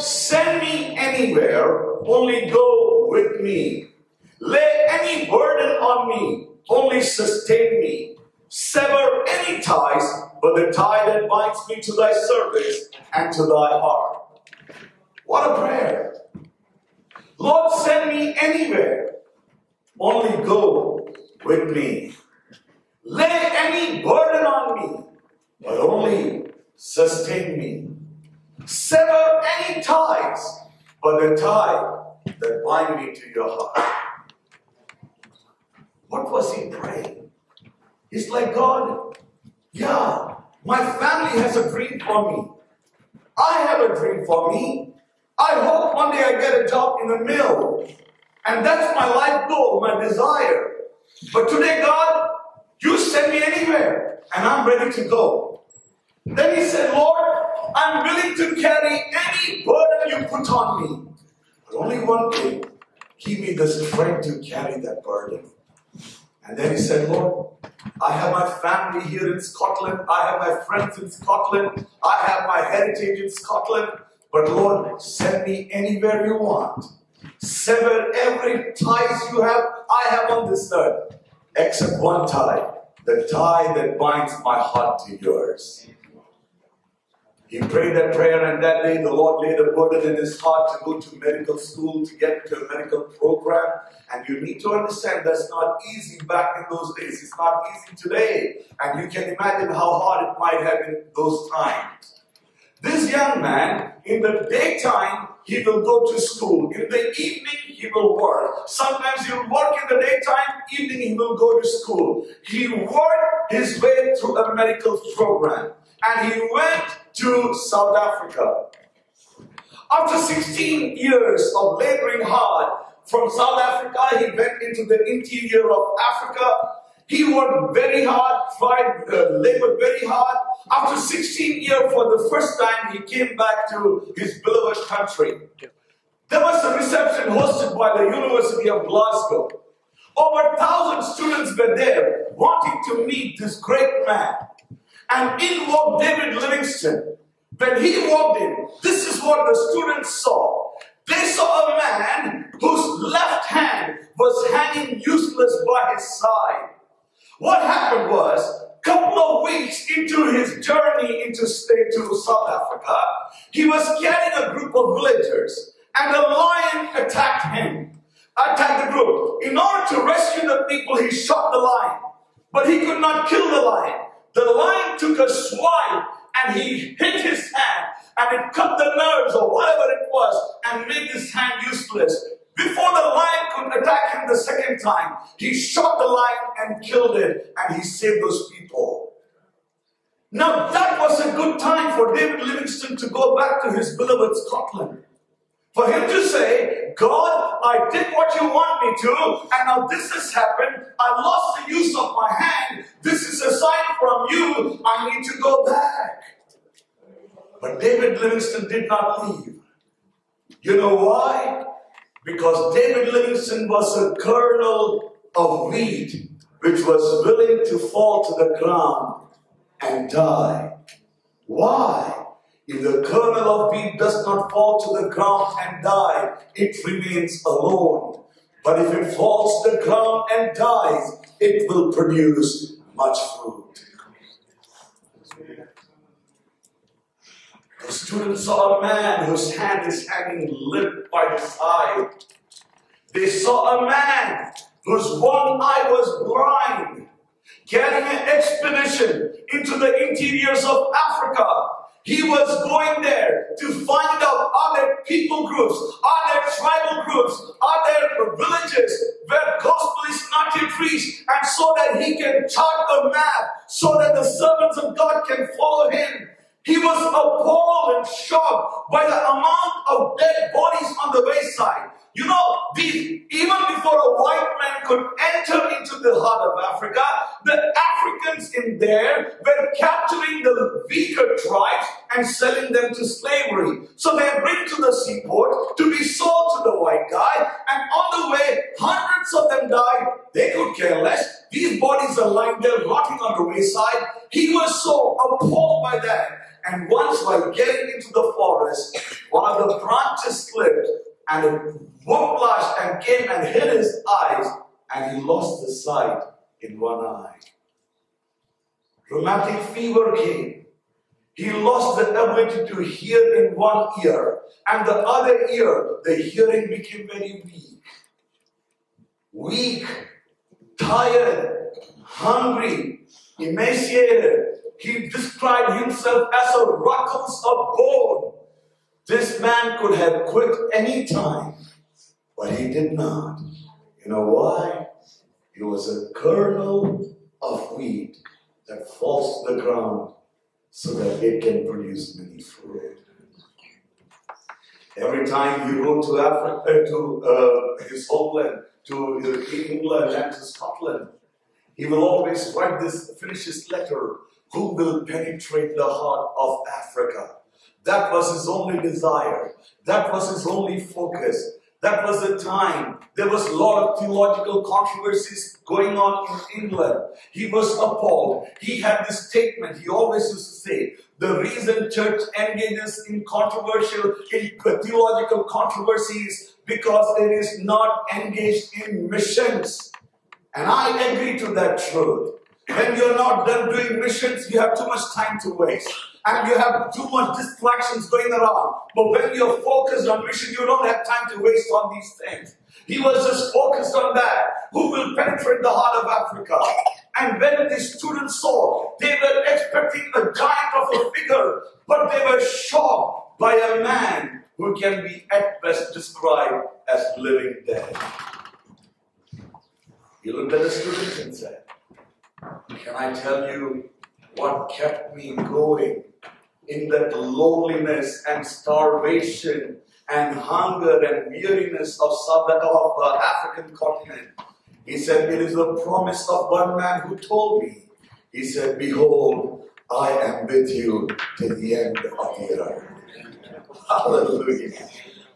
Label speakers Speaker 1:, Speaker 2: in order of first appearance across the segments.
Speaker 1: send me anywhere, only go with me. Lay any burden on me, only sustain me. Sever any ties, but the tie that binds me to thy service and to thy heart. What a prayer. Lord, send me anywhere, only go with me. Lay any burden on me, but only sustain me. Sever any ties, but the tie that bind me to your heart. What was he praying? He's like, God, yeah, my family has a dream for me. I have a dream for me. I hope one day I get a job in the mill. And that's my life goal, my desire. But today, God, you send me anywhere, and I'm ready to go. Then he said, Lord, I'm willing to carry any burden you put on me. But only one thing, give me the strength to carry that burden. And then he said, Lord, I have my family here in Scotland. I have my friends in Scotland. I have my heritage in Scotland. But Lord, send me anywhere you want. Sever every ties I have on this earth, except one tie, the tie that binds my heart to yours. He prayed that prayer, and that day the Lord laid a burden in his heart to go to medical school, to get to a medical program. And you need to understand that's not easy back in those days. It's not easy today. And you can imagine how hard it might have been those times. This young man, in the daytime, he will go to school. In the evening, he will work. Sometimes he will work in the daytime, evening he will go to school. He worked his way through a medical program. And he went to South Africa. After 16 years of laboring hard, from South Africa, he went into the interior of Africa. He worked very hard, labored very hard. After 16 years, for the first time, he came back to his beloved country. There was a reception hosted by the University of Glasgow. Over 1,000 students were there, wanting to meet this great man. And in walked David Livingstone. When he walked in, this is what the students saw. They saw a man whose left hand was hanging useless by his side. What happened was, a couple of weeks into his journey into South Africa, he was carrying a group of villagers, and a lion attacked the group. In order to rescue the people, he shot the lion, but he could not kill the lion. The lion took a swipe, and he hit his hand, and it cut the nerves or whatever it was, and made his hand useless. Before the lion could attack him the second time, he shot the lion and killed it, and he saved those people. Now that was a good time for David Livingstone to go back to his beloved Scotland. For him to say, God, I did what you want me to, and now this has happened. I lost the use of my hand. This is a sign from you. I need to go back. But David Livingstone did not leave. You know why? Because David Livingstone was a kernel of wheat which was willing to fall to the ground and die. Why? If the kernel of wheat does not fall to the ground and die, it remains alone. But if it falls to the ground and dies, it will produce much fruit. The students saw a man whose hand is hanging limp by the side. They saw a man whose one eye was blind, carrying an expedition into the interiors of Africa. He was going there to find out, are there people groups, are there tribal groups, are there villages where gospel is not yet reached, and so that he can chart a map, so that the servants of God can follow him. He was appalled and shocked by the amount of dead bodies on the wayside. You know, even before a white man could enter into the heart of Africa, the Africans in there were capturing the weaker tribes and selling them to slavery. So they bring to the seaport to be sold to the white guy, and on the way, hundreds of them died. They could care less. These bodies are lying there rotting on the wayside. He was so appalled by that. And once while getting into the forest, one of the branches slipped and it whiplashed and came and hit his eyes, and he lost the sight in one eye. Rheumatic fever came. He lost the ability to hear in one ear, and the other ear, the hearing became very weak. Weak, tired, hungry, emaciated. He described himself as a ruckles of bone. This man could have quit any time, but he did not. You know why? He was a kernel of wheat that falls to the ground so that it can produce many fruit. Every time you go to Africa, to his homeland, to England and to Scotland, he will always finish his letter, who will penetrate the heart of Africa. That was his only desire. That was his only focus. That was the time. There was a lot of theological controversies going on in England. He was appalled. He had this statement. He always used to say, the reason church engages in theological controversies because it is not engaged in missions. And I agree to that truth. When you're not done doing missions, you have too much time to waste. And you have too much distractions going around. But when you're focused on mission, you don't have time to waste on these things. He was just focused on that. Who will penetrate the heart of Africa? And when the students saw, they were expecting a giant of a figure, but they were shocked by a man who can be at best described as living dead. He looked at the students and said, can I tell you what kept me going in that loneliness and starvation and hunger and weariness of African continent? He said, it is the promise of one man who told me. He said, behold, I am with you till the end of the earth. Hallelujah.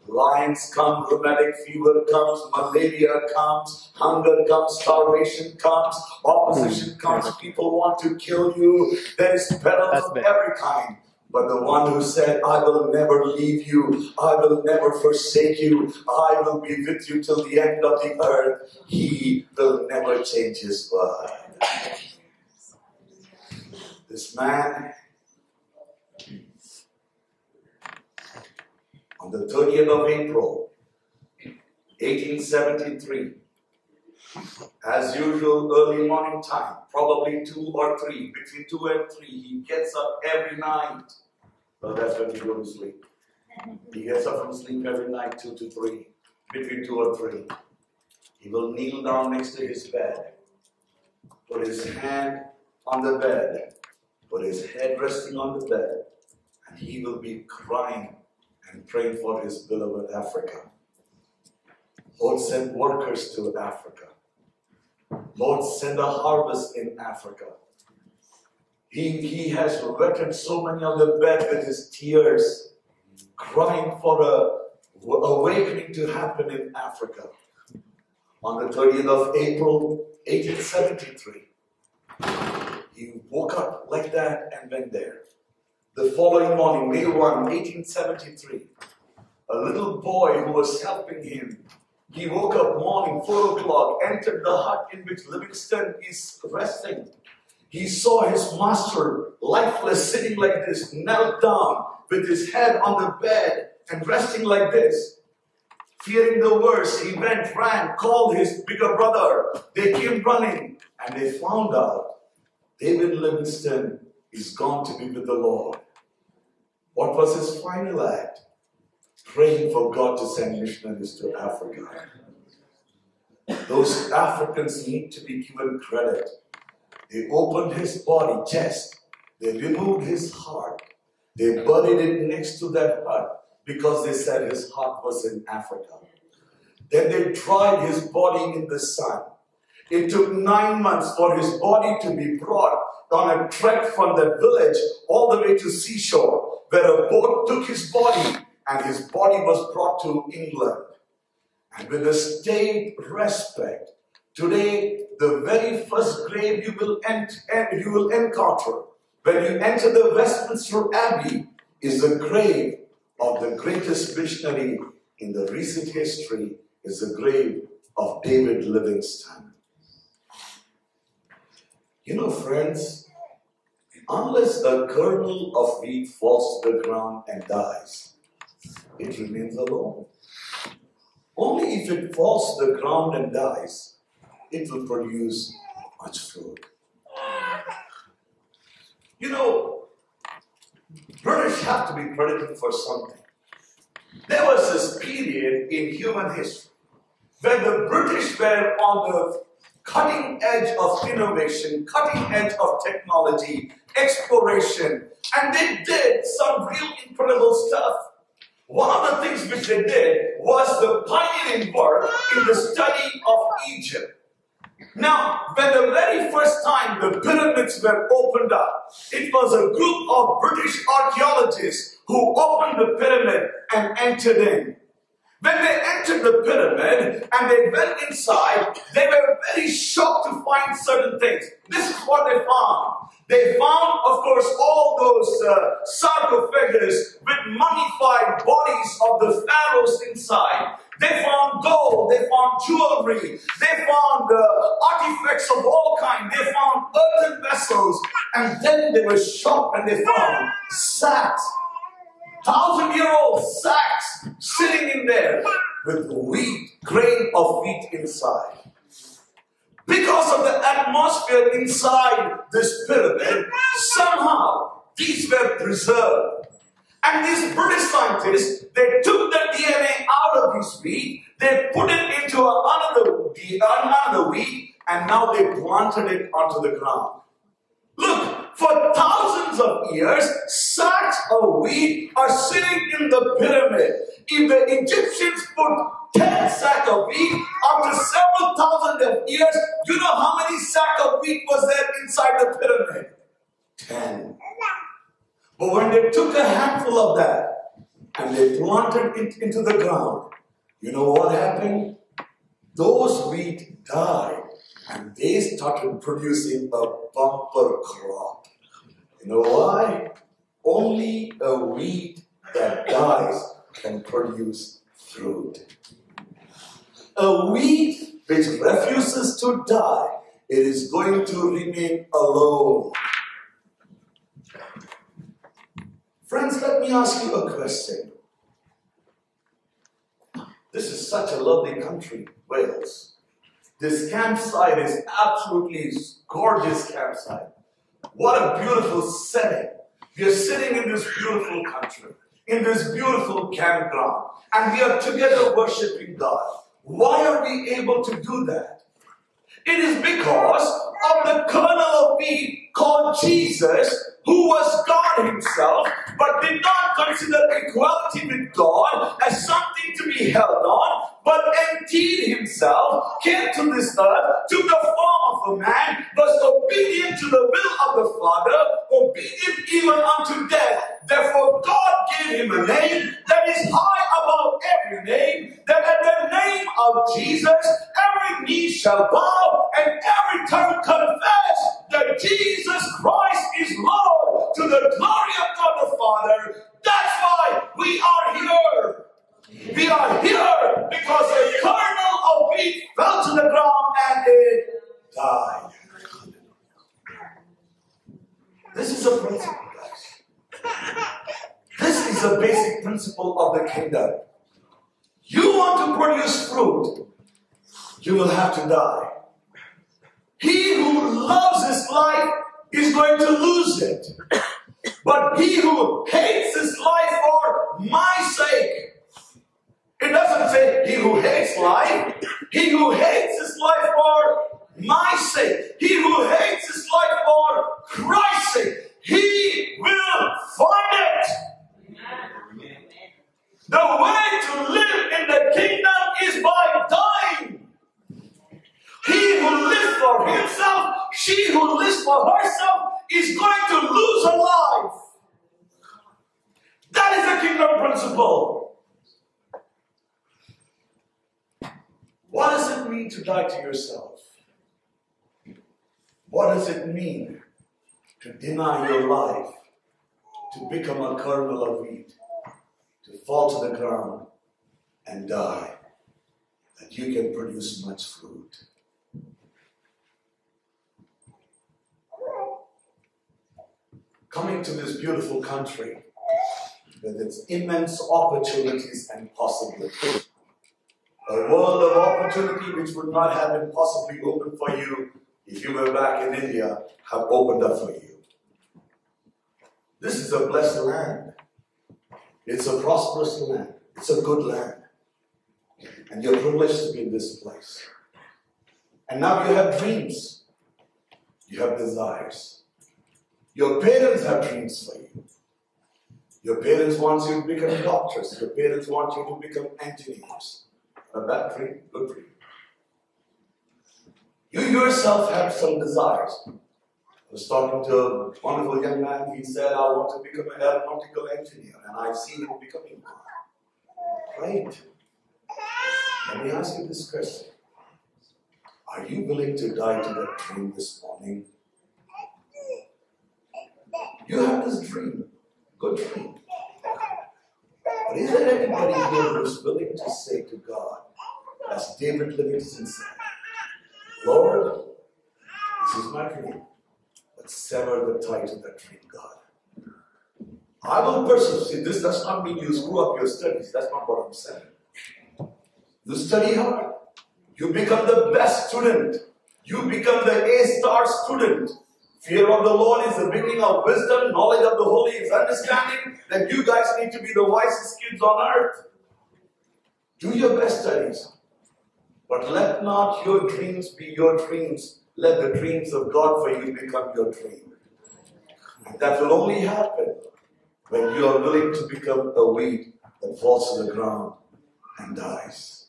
Speaker 1: Lions come, rheumatic fever comes, malaria comes, hunger comes, starvation comes, opposition comes, people want to kill you. There is perils of every kind. But the one who said, I will never leave you, I will never forsake you, I will be with you till the end of the earth, he will never change his word. This man, on the 30th of April, 1873, as usual, early morning time, probably 2 or 3, between 2 and 3, he gets up every night. Well, that's when he goes to sleep. He gets up from sleep every night, 2 to 3, between 2 or 3. He will kneel down next to his bed, put his hand on the bed, put his head resting on the bed, and he will be crying and praying for his beloved Africa. Lord, send workers to Africa. Lord, send a harvest in Africa. He has wetted so many on the bed with his tears, crying for a awakening to happen in Africa. On the 30th of April, 1873, he woke up like that and went there. The following morning, May 1, 1873, a little boy who was helping him, he woke up morning, 4 o'clock, entered the hut in which Livingston is resting. He saw his master, lifeless, sitting like this, knelt down with his head on the bed and resting like this. Fearing the worst, he went, ran, called his bigger brother. They came running and they found out David Livingston is gone to be with the Lord. What was his final act? Praying for God to send missionaries to Africa. Those Africans need to be given credit. They opened his body, chest. They removed his heart. They buried it next to that hut because they said his heart was in Africa. Then they dried his body in the sun. It took 9 months for his body to be brought on a trek from the village all the way to seashore, where a boat took his body and his body was brought to England. And with a state respect, today the very first grave you will encounter When you enter the Westminster Abbey, is the grave of the greatest missionary in the recent history, is the grave of David Livingstone. You know, friends, unless a kernel of wheat falls to the ground and dies, it remains alone. Only if it falls to the ground and dies, it will produce much fruit. You know, British have to be credited for something. There was this period in human history where the British were on the cutting edge of innovation, cutting edge of technology, exploration, and they did some real incredible stuff. One of the things which they did was the pioneering work in the study of Egypt. Now, when the very first time the pyramids were opened up, it was a group of British archaeologists who opened the pyramid and entered in. When they entered the pyramid and they went inside, they were very shocked to find certain things. This is what they found. They found, of course, all those sarcophagus with mummified bodies of the pharaohs inside. They found gold, they found jewelry, they found artifacts of all kinds, they found earthen vessels, and then they were shocked and they found sacks, 1,000-year-old sacks sitting in there with wheat, grain of wheat inside. Because of the atmosphere inside this pyramid, somehow these were preserved. And these British scientists, they took the DNA out of this wheat, they put it into another wheat, and now they planted it onto the ground. Look, for thousands of years, sacks of wheat are sitting in the pyramid. If the Egyptians put 10 sacks of wheat, after several thousand of years, you know how many sacks of wheat was there inside the pyramid? 10. But when they took a handful of that and they planted it into the ground, you know what happened? Those wheat died and they started producing a bumper crop. You know why? Only a wheat that dies can produce fruit. A wheat which refuses to die, it is going to remain alone. Friends, let me ask you a question. This is such a lovely country, Wales. This campsite is absolutely gorgeous campsite. What a beautiful setting. We are sitting in this beautiful country, in this beautiful campground, and we are together worshiping God. Why are we able to do that? It is because of the kernel of wheat called Jesus, who was God himself, but did not consider equality with God as something to be held on, but emptied himself, came to this earth, took the form of a man, was obedient to the will of the Father, obedient even unto death. Therefore God gave him a name that is high above every name, that at the name of Jesus every knee shall bow and every tongue confess that Jesus Christ is Lord, to the glory of God the Father. That's why we are here. We are here because a kernel of wheat fell to the ground and it died. This is a principle, guys. This is a basic principle of the kingdom. You want to produce fruit, you will have to die. He who loves his life is going to lose it. But he who hates his life for my sake, it doesn't say he who hates life. He who hates his life for my sake, he who hates his life for Christ's sake, he will find it. The way to live in the kingdom is by dying. He who lives for himself, she who lives for herself, is going to lose her life. That is the kingdom principle. What does it mean to die to yourself? What does it mean to deny your life, to become a kernel of wheat, to fall to the ground and die, that you can produce much fruit. Coming to this beautiful country with its immense opportunities and possibilities, a world of opportunity which would not have been possibly opened for you if you were back in India, have opened up for you. This is a blessed land. It's a prosperous land. It's a good land. And you're privileged to be in this place. And now you have dreams. You have desires. Your parents have dreams for you. Your parents want you to become doctors. Your parents want you to become engineers. A bad dream, good dream. You yourself have some desires. I was talking to a wonderful young man. He said, I want to become an aeronautical engineer. And I see him becoming one. Great. Let me ask you this question. Are you willing to die to that dream this morning? You have this dream. Good dream. But is there anybody here who's willing to say to God, as David Livingston said, Lord, this is my dream, but sever the tie to that dream, God. I will pursue. See, this does not mean you screw up your studies. That's not what I'm saying. You study hard. You become the best student. You become the A-star student. Fear of the Lord is the beginning of wisdom. Knowledge of the Holy is understanding. That you guys need to be the wisest kids on earth. Do your best studies. But let not your dreams be your dreams. Let the dreams of God for you become your dream. That will only happen when you are willing to become a weed that falls to the ground and dies.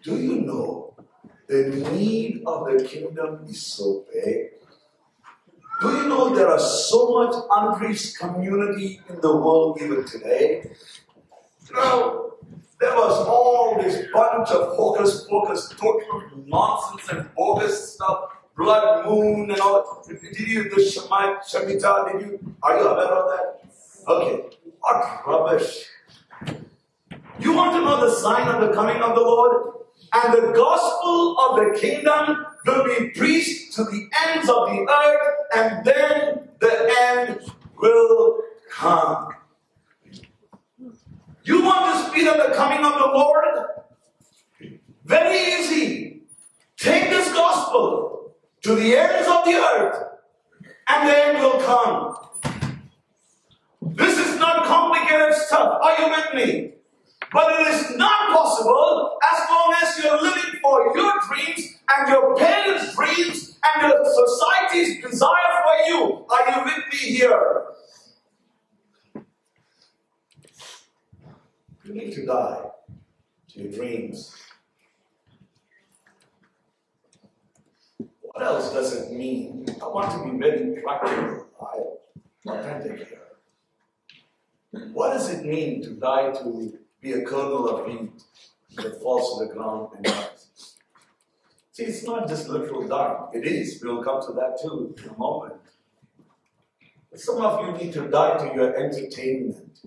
Speaker 1: Do you know the need of the kingdom is so big? Do you know there are so much unreached community in the world even today? You know, there was all this bunch of hocus pocus, total nonsense and bogus stuff, blood moon and all. Did you, the Shemitah, are you aware of that? Okay, what rubbish. You want to know the sign of the coming of the Lord? And the gospel of the kingdom will be preached to the ends of the earth, and then the end will come. You want the speed of the coming of the Lord? Very easy. Take this gospel to the ends of the earth, and the end will come. This is not complicated stuff. Are you with me? But it is not possible as long as you're living for your dreams and your parents' dreams and your society's desire for you. Are you with me here? You need to die to your dreams. What else does it mean? I want to be very practical. Authentic here. What does it mean to die to be a kernel of wheat that falls to the ground and dies? See, it's not just literal dying. It is. We'll come to that too in a moment. But some of you need to die to your entertainment,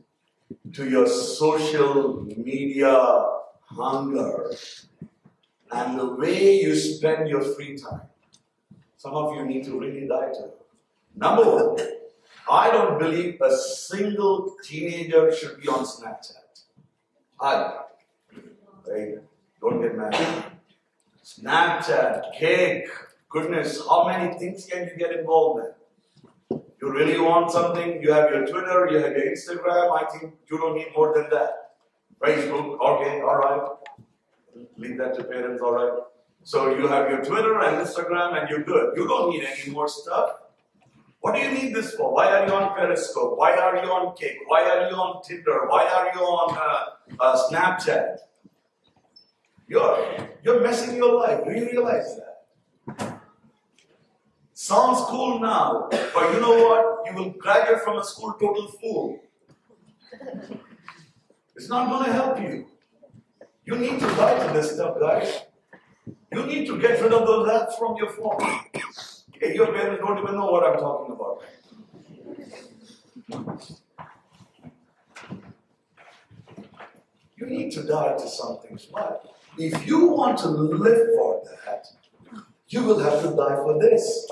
Speaker 1: to your social media hunger, and the way you spend your free time. Some of you need to really die to it. Number one, I don't believe a single teenager should be on Snapchat. Right? Don't get mad. Snapchat, cake, goodness, how many things can you get involved in? You really want something, you have your Twitter, you have your Instagram, I think you don't need more than that. Facebook, okay, alright. Leave that to parents, alright. So you have your Twitter and Instagram and you're good. You don't need any more stuff. What do you need this for? Why are you on Periscope? Why are you on Cake? Why are you on Tinder? Why are you on Snapchat? You're messing your life. Do you realize that? Sounds cool now, but you know what? You will graduate from a school total fool. It's not going to help you. You need to die to this stuff, guys. You need to get rid of those apps from your phone. Hey, your parents don't even know what I'm talking about. You need to die to some things. But if you want to live for that, you will have to die for this.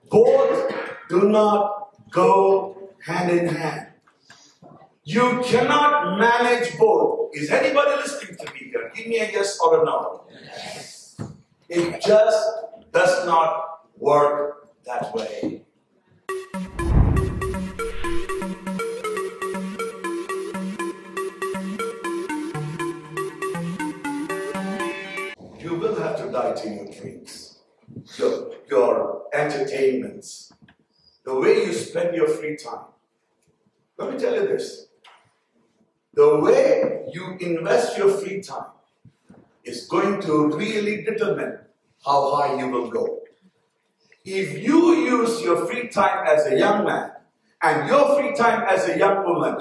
Speaker 1: Both do not go hand in hand. You cannot manage both. Is anybody listening to me here? Give me a yes or a no. Yes. It just does not work that way. You will have to die to your dreams, your entertainments, the way you spend your free time. Let me tell you this. The way you invest your free time is going to really determine how high you will go. If you use your free time as a young man and your free time as a young woman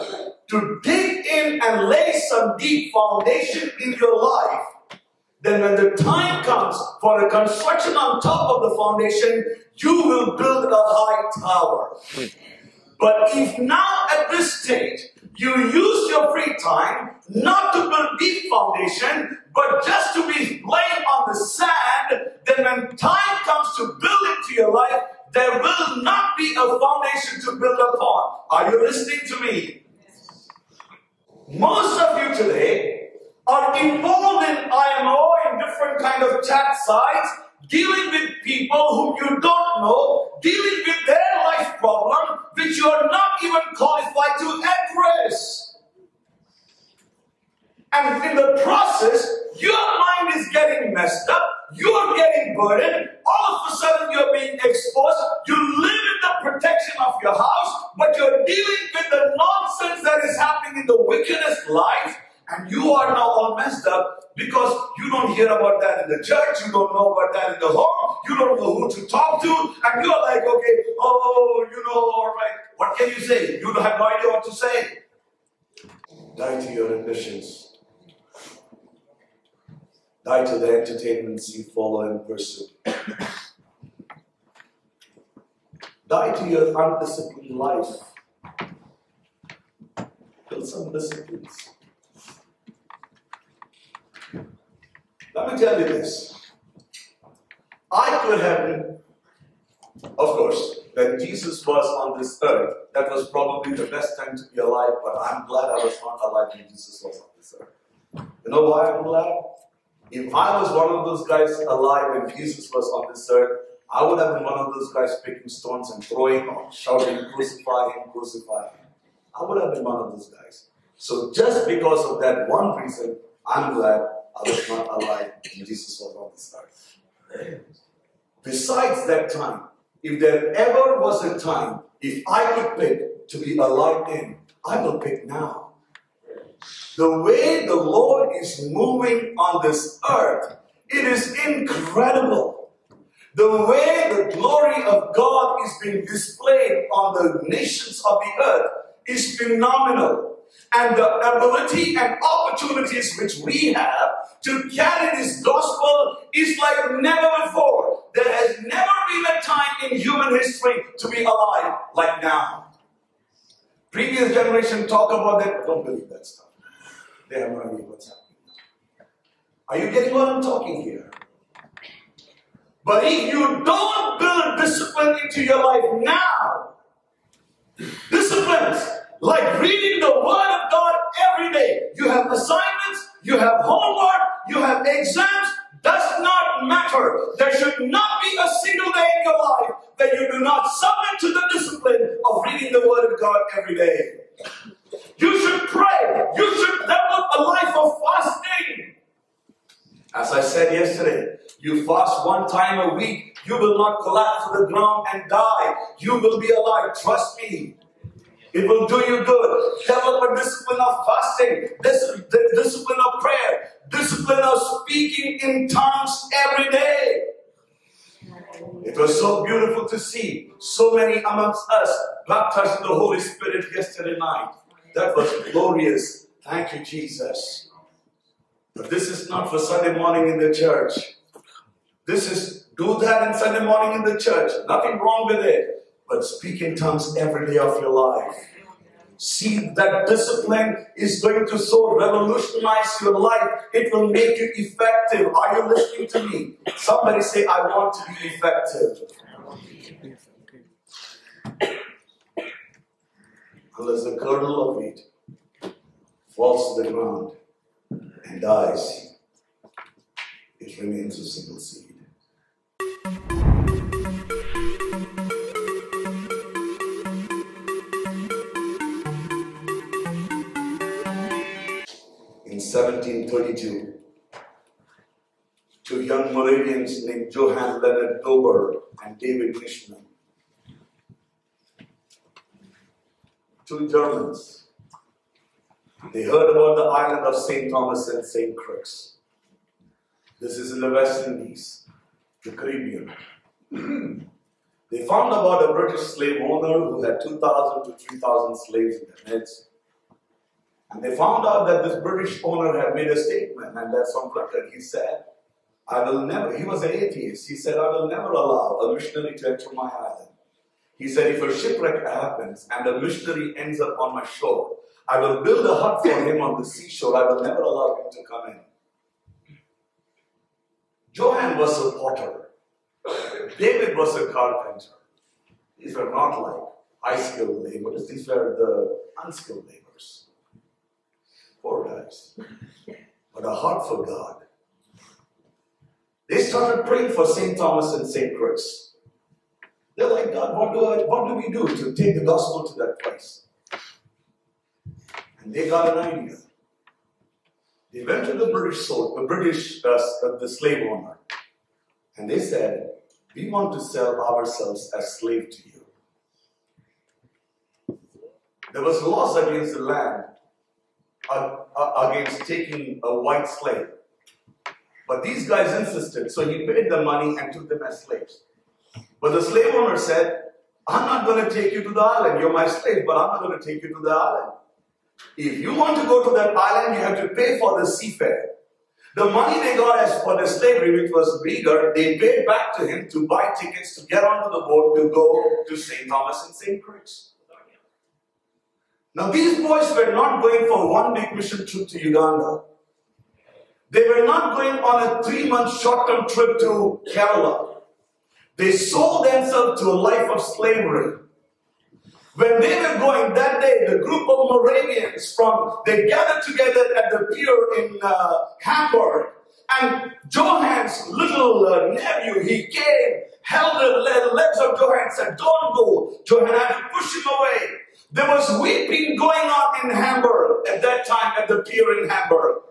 Speaker 1: to dig in and lay some deep foundation in your life, then when the time comes for a construction on top of the foundation, you will build a high tower. But if now at this stage, you use your free time not to build deep foundation, but just to be laying on the sand, then when time comes to build into your life, there will not be a foundation to build upon. Are you listening to me? Most of you today are involved in IMO, in different kind of chat sites, dealing with people whom you don't know, dealing with their life problem, which you are not even qualified to address. And in the process, your mind is getting messed up, you are getting burdened, all of a sudden you are being exposed, you live in the protection of your house, but you are dealing with the nonsense that is happening in the wickedest life, and you are now all messed up because you don't hear about that in the church, you don't know about that in the home, you don't know who to talk to, and you're like, okay, all right, what can you say? You have no idea what to say. Die to your ambitions. Die to the entertainments you follow and pursue. Die to your undisciplined life. Build some disciplines. Let me tell you this. I could have been, of course, when Jesus was on this earth, that was probably the best time to be alive, but I'm glad I was not alive when Jesus was on this earth. You know why I'm glad? If I was one of those guys alive when Jesus was on this earth, I would have been one of those guys picking stones and throwing or shouting, crucify him, crucify him. I would have been one of those guys. So just because of that one reason, I'm glad I was not alive when Jesus was on this earth. Besides that time, if there ever was a time, if I could pick to be alive in, I will pick now. The way the Lord is moving on this earth, it is incredible. The way the glory of God is being displayed on the nations of the earth is phenomenal. And the ability and opportunities which we have to carry this gospel is like never before. There has never been a time in human history to be alive like now. Previous generation talk about that, don't believe that stuff. They have no idea what's happening. Are you getting what I'm talking here? But if you don't build discipline into your life now, disciplines like reading the Word of God every day, you have assignments, you have homework, you have exams, does not matter. There should not be a single day in your life that you do not submit to the discipline of reading the Word of God every day. You should pray. You should develop a life of fasting. As I said yesterday, you fast one time a week, you will not collapse to the ground and die. You will be alive. Trust me. It will do you good. Develop a discipline of fasting, discipline of prayer, discipline of speaking in tongues every day. It was so beautiful to see so many amongst us baptized in the Holy Spirit yesterday night. That was glorious. Thank you, Jesus. But this is not for Sunday morning in the church. This is Do that in Sunday morning in the church. Nothing wrong with it. But speak in tongues every day of your life. See, that discipline is going to so revolutionize your life. It will make you effective. Are you listening to me? Somebody say, I want to be effective. Unless the kernel of wheat falls to the ground and dies, it remains a single seed. In 1732, two young Moravians named Johann Leonard Dober and David Fishman, two Germans, they heard about the island of St. Thomas and St. Crux. This is in the West Indies, the Caribbean. They found about a British slave owner who had 2,000 to 3,000 slaves in their midst. And they found out that this British owner had made a statement, and that's on record. He said, he was an atheist. He said, I will never allow a missionary to enter my island. He said, if a shipwreck happens and a missionary ends up on my shore, I will build a hut for him on the seashore. I will never allow him to come in. Johann was a potter. David was a carpenter. These were not like high-skilled laborers. These were the unskilled laborers. Poor guys. But a heart for God. They started praying for St. Thomas and St. Crux. They're like, God, what do we do to take the gospel to that place? And they got an idea. They went to the slave owner, and they said, we want to sell ourselves as slave to you. There was laws against the land, against taking a white slave. But these guys insisted, so he paid the money and took them as slaves. But the slave owner said, I'm not going to take you to the island. You're my slave, but I'm not going to take you to the island. If you want to go to that island, you have to pay for the seafare. The money they got as for the slavery, which was bigger, they paid back to him to buy tickets to get onto the boat to go to St. Thomas and St. Crux. Now these boys were not going for one big mission trip to Uganda. They were not going on a 3-month short-term trip to Kerala. They sold themselves to a life of slavery. When they were going that day, the group of Moravians they gathered together at the pier in Hamburg. And Johann's little nephew, he came, held the legs of Johann and said, don't go. Johann had to push him away. There was weeping going on in Hamburg at that time at the pier in Hamburg.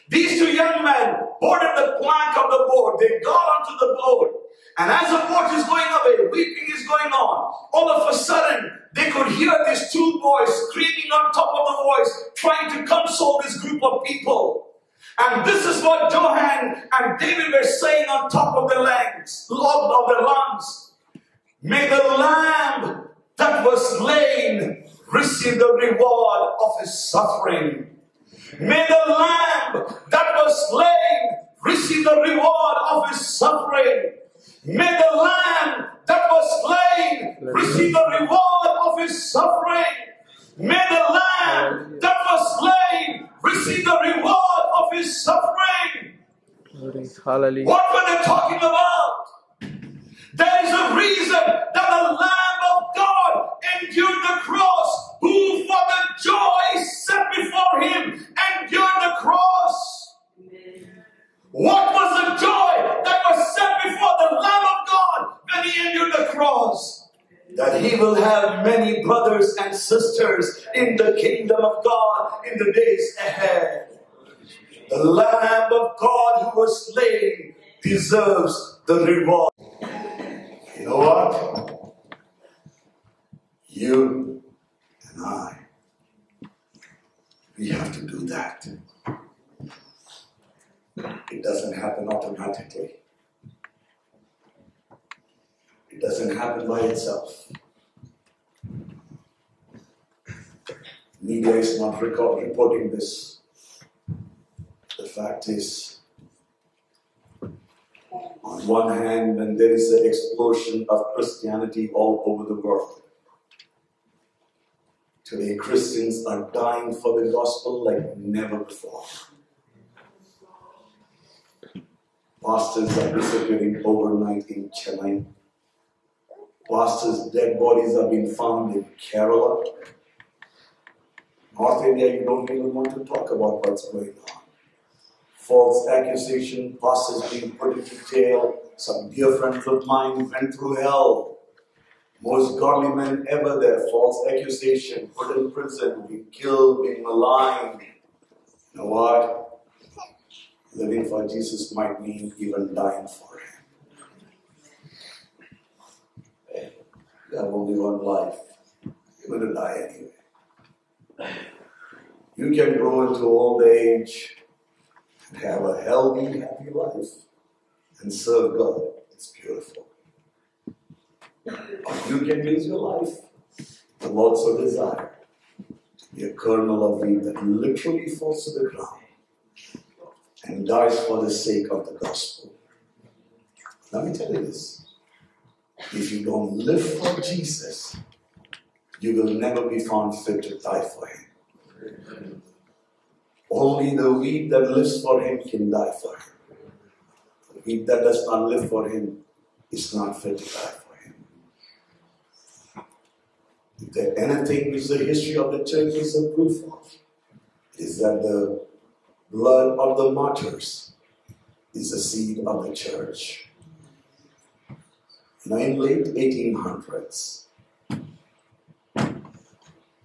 Speaker 1: These two young men boarded the plank of the boat. They got onto the boat. And as the boat is going away, weeping is going on. All of a sudden, they could hear these two boys screaming on top of the voice, trying to console this group of people. And this is what Johann and David were saying on top of the lungs. May the lamb that was slain receive the reward of his suffering. May the lamb that was slain receive the reward of his suffering. May the lamb that was slain receive the reward of his suffering. May the lamb that was slain receive the reward of his suffering.
Speaker 2: Hallelujah.
Speaker 1: What were they talking about? There is a reason that the Lamb of God endured the cross, who for the joy set before him endured the cross. What was the joy that was set before the Lamb of God when he endured the cross? That he will have many brothers and sisters in the kingdom of God in the days ahead. The Lamb of God who was slain deserves the reward. You know what? You and I, we have to do that. It doesn't happen automatically. It doesn't happen by itself. Media is not reporting this. The fact is, On one hand, when there is an explosion of Christianity all over the world, today Christians are dying for the gospel like never before. Pastors are disappearing overnight in Chennai. Pastors' dead bodies are being found in Kerala. North India, you don't even want to talk about what's going on. False accusation, pastors being put into jail. Some dear friends of mine went through hell. Most godly men ever there. False accusation, put in prison, being killed, being maligned. You know what? Living for Jesus might mean even dying for Him. Hey, you have only one life. You're going to die anyway. You can grow into old age and have a healthy, happy life and serve God. It's beautiful. Or you can lose your life. The Lord so desired to be a kernel of wheat that literally falls to the ground and dies for the sake of the gospel. Let me tell you this. If you don't live for Jesus, you will never be found fit to die for Him. Only the wheat that lives for Him can die for Him. The wheat that does not live for Him is not fit to die for Him. If there's anything which the history of the church is a proof of, it is that the blood of the martyrs is the seed of the church. Now in late 1800s,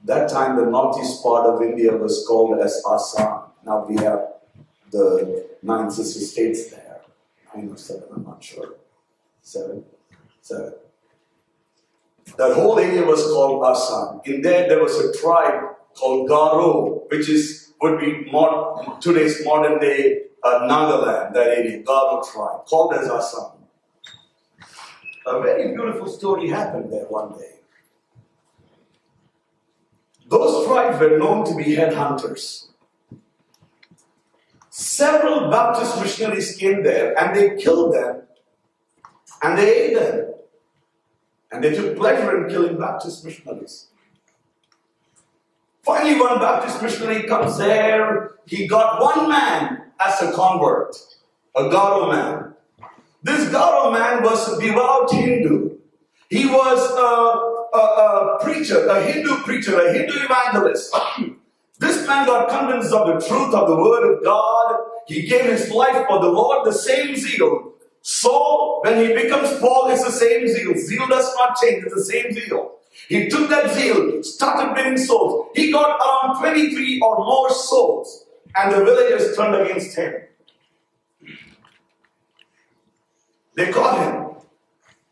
Speaker 1: that time the northeast part of India was called as Assam. Now we have the 9 sister states there. 9 or 7, I'm not sure. 7. That whole area was called Assam. In there was a tribe called Garo, which would be today's modern day Nagaland, that area, Garo tribe, called as Assam. A very beautiful story happened there one day. Those tribes were known to be headhunters. Several Baptist missionaries came there and they killed them and they ate them. And they took pleasure in killing Baptist missionaries. Finally, one Baptist missionary comes there. He got one man as a convert, a Garo man. This Garo man was a devout Hindu. He was a preacher, a Hindu evangelist. This man got convinced of the truth of the Word of God. He gave his life for the Lord, the same zeal. So, when he becomes Paul, it's the same zeal. Zeal does not change, it's the same zeal. He took that zeal, started winning souls. He got around 23 or more souls. And the villagers turned against him. They caught him,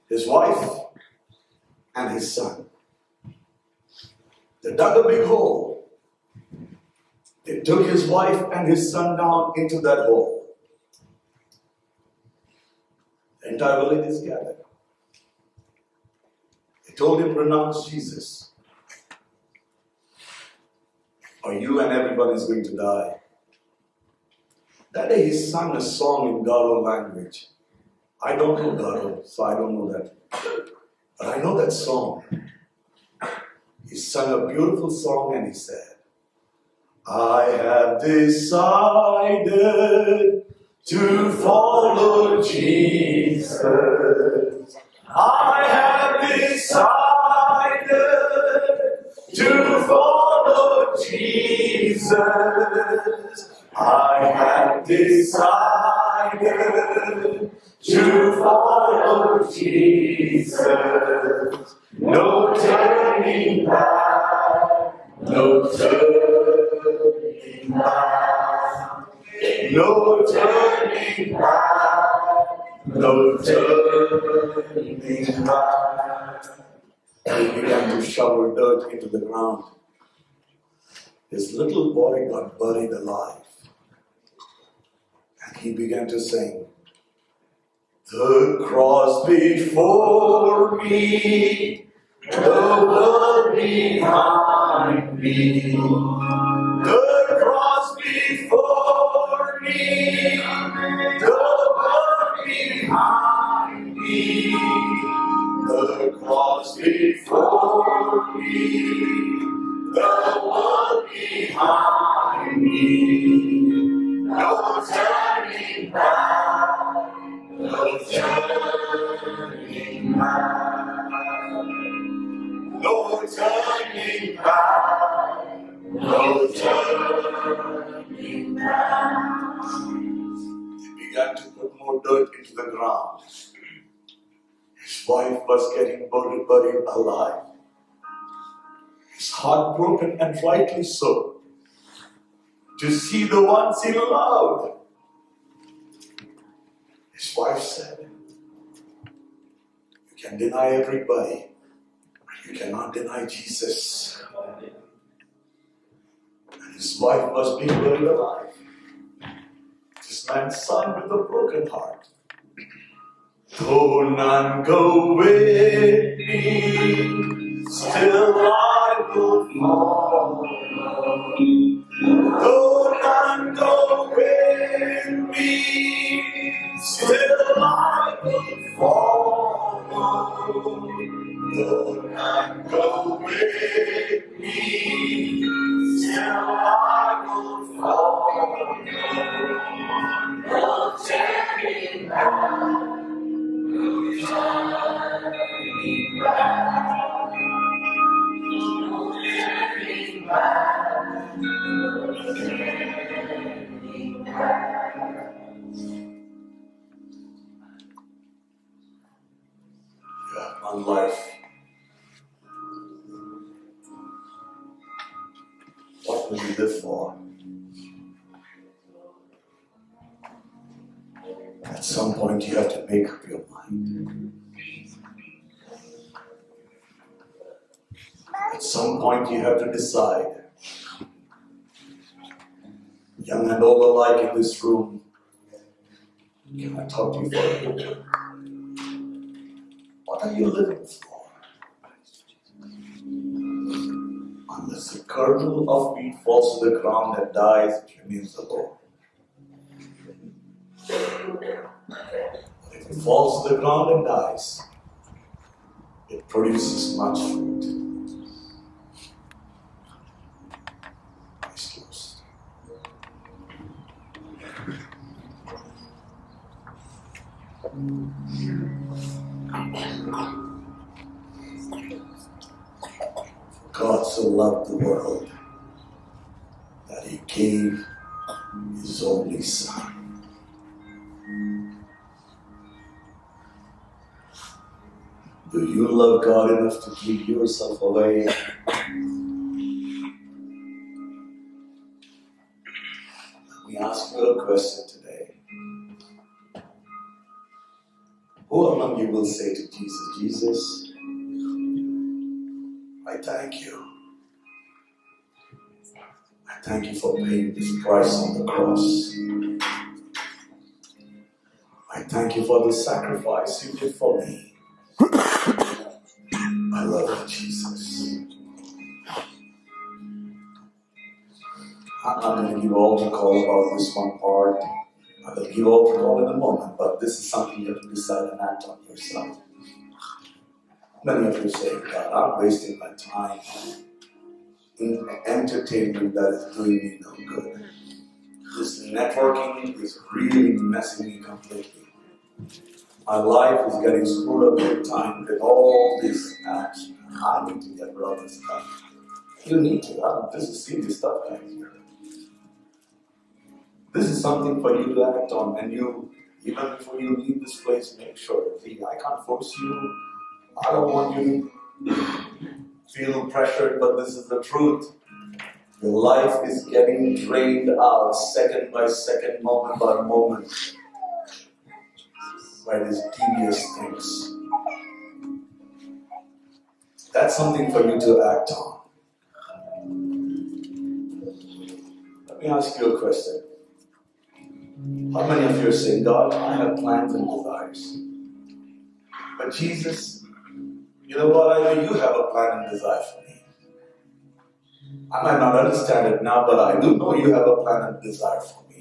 Speaker 1: his wife, and his son. They dug a big hole. They took his wife and his son down into that hole. The entire village is gathered. They told him, renounce Jesus, or you and everyone is going to die. That day he sang a song in Garo language. I don't know Garo, so I don't know that. But I know that song. He sang a beautiful song and he said, I have decided to follow Jesus. I have decided to follow Jesus. I have decided to follow Jesus. No turning back, no turning back, no turning back, no turning back. And he began to shovel dirt into the ground. His little boy got buried alive. And he began to sing, the cross before me, the world behind me. The cross before me, the world behind me. began to put more dirt into the ground. His wife was getting buried alive. His heart broken, and rightly so, to see the ones he loved. His wife said, "You can deny everybody, but you cannot deny Jesus." And his wife was being buried alive. This man's son with a broken heart. Though none go with me, still I will follow. Though none go with me, still I will follow. Though none go with me, still I will follow. No turning back. On life. What will you live for? At some point you have to make up your mind. At some point you have to decide. Young and old alike in this room, can I talk to you for a minute? What are you living for? Unless the kernel of wheat falls to the ground and dies, it remains alone. But if it falls to the ground and dies, it produces much fruit. Eyes closed. God so loved the world that He gave His only Son. Do you love God enough to give yourself away? Let me ask you a question today. Who among you will say to Jesus, "Jesus, I thank you. I thank you for paying this price on the cross. I thank you for the sacrifice you did for me. I love you, Jesus." I'm not going to give all the call about this one part. I will give all the call in a moment, but this is something you have to decide and act on yourself. Many of you say, "God, I'm wasting my time in entertainment that is doing me no good. This networking is really messing me completely. My life is getting screwed up big time with all these apps. I need to get rid of this stuff." You need to. This is serious stuff, guys. This is something for you to act on, and you, even before you leave this place, make sure. See, I can't force you. I don't want you to feel pressured, but this is the truth. Your life is getting drained out second by second, moment by moment, by these devious things. That's something for you to act on. Let me ask you a question. How many of you are saying, "God, I have plans and desires. But Jesus, you know what? I know you have a plan and desire for me. I might not understand it now, but I do know you have a plan and desire for me.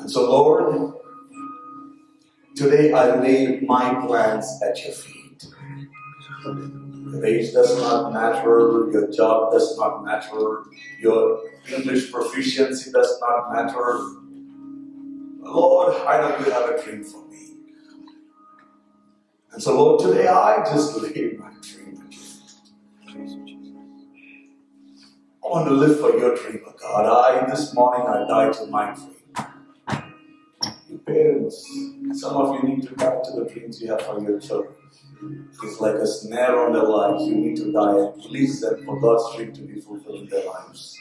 Speaker 1: And so, Lord, today I lay my plans at your feet. Your age does not matter, your job does not matter, your English proficiency does not matter. Lord, I know you have a dream for me. And so, Lord, today I just lay my dream at your feet. I want to live for your dream, oh God. This morning I die to my dream. You parents, some of you need to die to the dreams you have for your children. It's like a snare on their lives. You need to die and release them for God's dream to be fulfilled in their lives.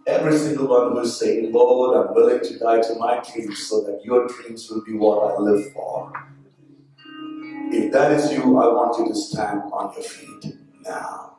Speaker 1: Every single one who is saying, Lord, I'm willing to die to my dreams so that your dreams will be what I live for. If that is you, I want you to stand on your feet now.